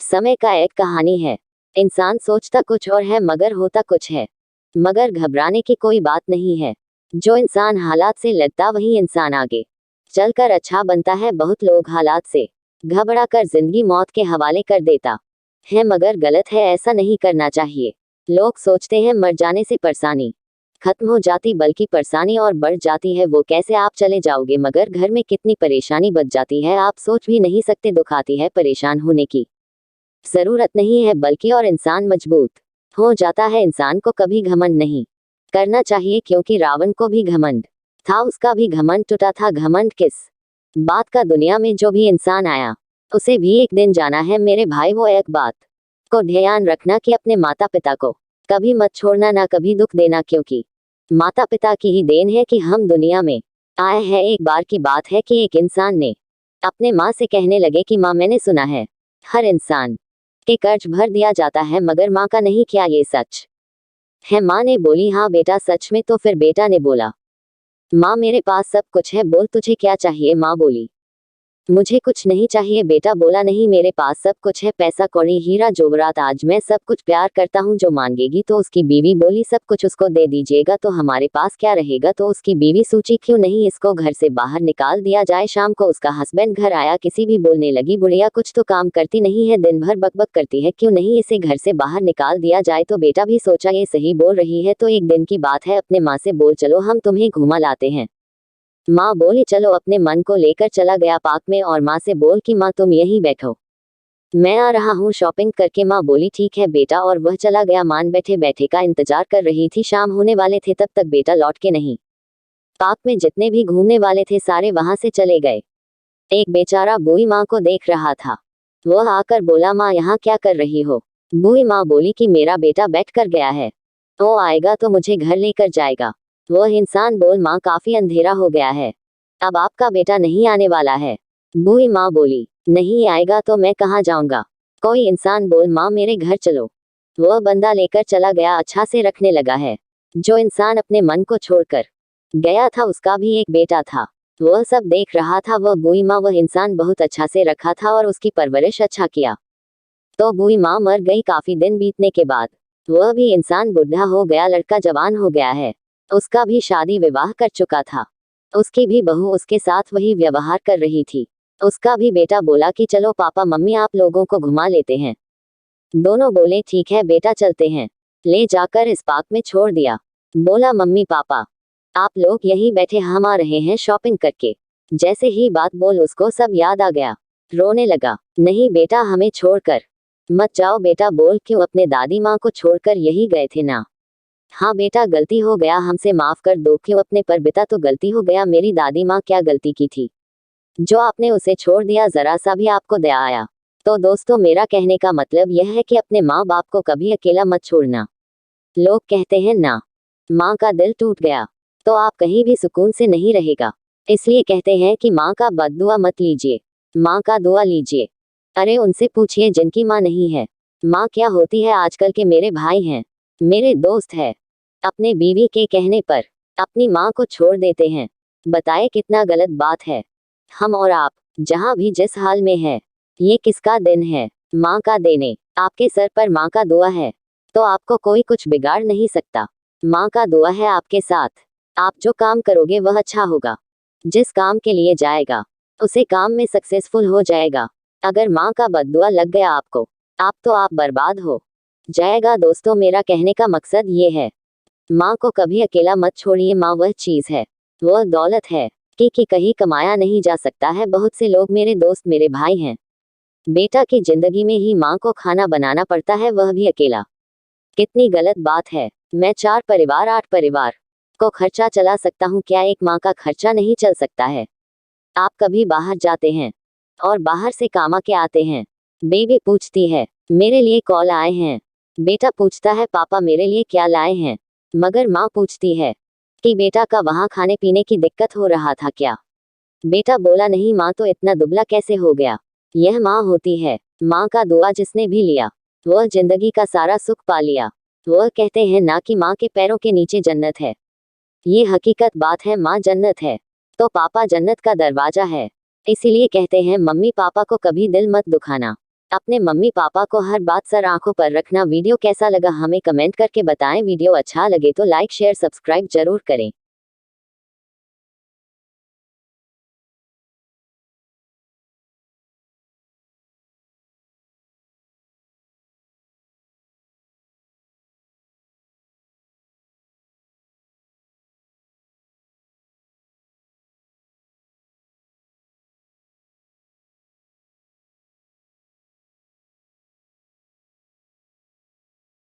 समय का एक कहानी है। इंसान सोचता कुछ और है मगर होता कुछ है। मगर घबराने की कोई बात नहीं है। जो इंसान हालात से लड़ता वही इंसान आगे चलकर अच्छा बनता है। बहुत लोग हालात से घबरा कर जिंदगी मौत के हवाले कर देता है मगर गलत है, ऐसा नहीं करना चाहिए। लोग सोचते हैं मर जाने से परेशानी खत्म हो जाती, बल्कि परेशानी और बढ़ जाती है। वो कैसे? आप चले जाओगे मगर घर में कितनी परेशानी बच जाती है, आप सोच भी नहीं सकते। दुख आती है, परेशान होने की जरूरत नहीं है बल्कि और इंसान मजबूत हो जाता है। इंसान को कभी घमंड नहीं करना चाहिए, क्योंकि रावण को भी घमंड था, उसका भी घमंड टूटा था। घमंड किस बात का? दुनिया में जो भी इंसान आया उसे भी एक दिन जाना है मेरे भाई। वो एक बात को ध्यान रखना कि अपने माता पिता को कभी मत छोड़ना, ना कभी दुख देना, क्योंकि माता पिता की ही देन है कि हम दुनिया में आए हैं। एक बार की बात है कि एक इंसान ने अपने माँ से कहने लगे कि माँ, मैंने सुना है हर इंसान के कर्ज भर दिया जाता है मगर माँ का नहीं, क्या ये सच है? माँ ने बोली, हाँ बेटा सच में। तो फिर बेटा ने बोला, माँ मेरे पास सब कुछ है, बोल तुझे क्या चाहिए? माँ बोली, मुझे कुछ नहीं चाहिए। बेटा बोला, नहीं मेरे पास सब कुछ है, पैसा कौड़ी हीरा जोवरात, आज मैं सब कुछ प्यार करता हूँ, जो मांगेगी। तो उसकी बीवी बोली, सब कुछ उसको दे दीजिएगा तो हमारे पास क्या रहेगा? तो उसकी बीवी सोची, क्यों नहीं इसको घर से बाहर निकाल दिया जाए। शाम को उसका हस्बैंड घर आया, किसी भी बोलने लगी, बुढ़िया कुछ तो काम करती नहीं है, दिन भर बकबक करती है, क्यों नहीं इसे घर से बाहर निकाल दिया जाए। तो बेटा भी सोचा ये सही बोल रही है। तो एक दिन की बात है, अपने माँ से बोल, चलो हम तुम्हें घुमा लाते हैं। माँ बोली, चलो। अपने मन को लेकर चला गया पार्क में और माँ से बोल कि माँ तुम यहीं बैठो, मैं आ रहा हूँ शॉपिंग करके। माँ बोली, ठीक है बेटा, और वह चला गया। मान बैठे बैठे का इंतजार कर रही थी, शाम होने वाले थे तब तक बेटा लौट के नहीं। पार्क में जितने भी घूमने वाले थे सारे वहां से चले गए। एक बेचारा बूढ़ी माँ को देख रहा था। वह आकर बोला, माँ यहाँ क्या कर रही हो? बूढ़ी माँ बोली कि मेरा बेटा बैठ कर गया है, वो आएगा तो मुझे घर लेकर जाएगा। वह इंसान बोल, माँ काफी अंधेरा हो गया है, अब आपका बेटा नहीं आने वाला है। बूढ़ी माँ बोली, नहीं आएगा तो मैं कहाँ जाऊंगा? कोई इंसान बोल, माँ मेरे घर चलो। वह बंदा लेकर चला गया, अच्छा से रखने लगा है। जो इंसान अपने मन को छोड़कर गया था उसका भी एक बेटा था, वह सब देख रहा था। वह बूढ़ी माँ वह इंसान बहुत अच्छा से रखा था और उसकी परवरिश अच्छा किया। तो बूढ़ी माँ मर गई। काफी दिन बीतने के बाद वह भी इंसान बूढ़ा हो गया, लड़का जवान हो गया है, उसका भी शादी विवाह कर चुका था, उसकी भी बहू उसके साथ वही व्यवहार कर रही थी। उसका भी बेटा बोला कि चलो पापा मम्मी आप लोगों को घुमा लेते हैं। दोनों बोले, ठीक है बेटा चलते हैं। ले जाकर इस पार्क में छोड़ दिया। बोला, मम्मी पापा आप लोग यहीं बैठे, हम आ रहे हैं शॉपिंग करके। जैसे ही बात बोल उसको सब याद आ गया, रोने लगा। नहीं बेटा हमें छोड़कर मत जाओ। बेटा बोल, क्यों? अपने दादी माँ को छोड़कर यही गए थे ना? हाँ बेटा गलती हो गया, हमसे माफ कर दो। क्यों? अपने पर बेटा तो गलती हो गया, मेरी दादी माँ क्या गलती की थी जो आपने उसे छोड़ दिया? जरा सा भी आपको दया आया? तो दोस्तों मेरा कहने का मतलब यह है कि अपने माँ बाप को कभी अकेला मत छोड़ना। लोग कहते हैं ना, माँ का दिल टूट गया तो आप कहीं भी सुकून से नहीं रहेगा, इसलिए कहते हैं कि माँ का बद्दुआ मत लीजिए, माँ का दुआ लीजिए। अरे उनसे पूछिए जिनकी माँ नहीं है। माँ क्या होती है? आजकल के मेरे भाई हैं, मेरे दोस्त हैं, अपने बीवी के कहने पर अपनी माँ को छोड़ देते हैं। बताए कितना गलत बात है। हम और आप जहाँ भी जिस हाल में है, ये किसका दिन है? माँ का देने। आपके सर पर माँ का दुआ है तो आपको कोई कुछ बिगाड़ नहीं सकता। माँ का दुआ है आपके साथ। आप जो काम करोगे वह अच्छा होगा, जिस काम के लिए जाएगा उसे काम में सक्सेसफुल हो जाएगा। अगर माँ का बद्दुआ लग गया आपको, आप बर्बाद हो जाएगा। दोस्तों मेरा कहने का मकसद ये है, माँ को कभी अकेला मत छोड़िए। माँ वह चीज है, वह दौलत है कि कहीं कमाया नहीं जा सकता है। बहुत से लोग मेरे दोस्त मेरे भाई हैं, बेटा की जिंदगी में ही माँ को खाना बनाना पड़ता है, वह भी अकेला। कितनी गलत बात है। मैं 4 परिवार 8 परिवार को खर्चा चला सकता हूँ, क्या एक माँ का खर्चा नहीं चल सकता है? आप कभी बाहर जाते हैं और बाहर से कामा के आते हैं, बेबी पूछती है मेरे लिए कॉल आए हैं, बेटा पूछता है पापा मेरे लिए क्या लाए हैं, मगर माँ पूछती है कि बेटा का वहाँ खाने पीने की दिक्कत हो रहा था क्या? बेटा बोला, नहीं माँ तो इतना दुबला कैसे हो गया? यह माँ होती है। माँ का दुआ जिसने भी लिया वह जिंदगी का सारा सुख पा लिया। वह कहते हैं ना कि माँ के पैरों के नीचे जन्नत है, ये हकीकत बात है। माँ जन्नत है तो पापा जन्नत का दरवाजा है। इसीलिए कहते हैं मम्मी पापा को कभी दिल मत दुखाना। अपने मम्मी पापा को हर बात सर आंखों पर रखना। वीडियो कैसा लगा हमें कमेंट करके बताएं। वीडियो अच्छा लगे तो लाइक शेयर सब्सक्राइब जरूर करें।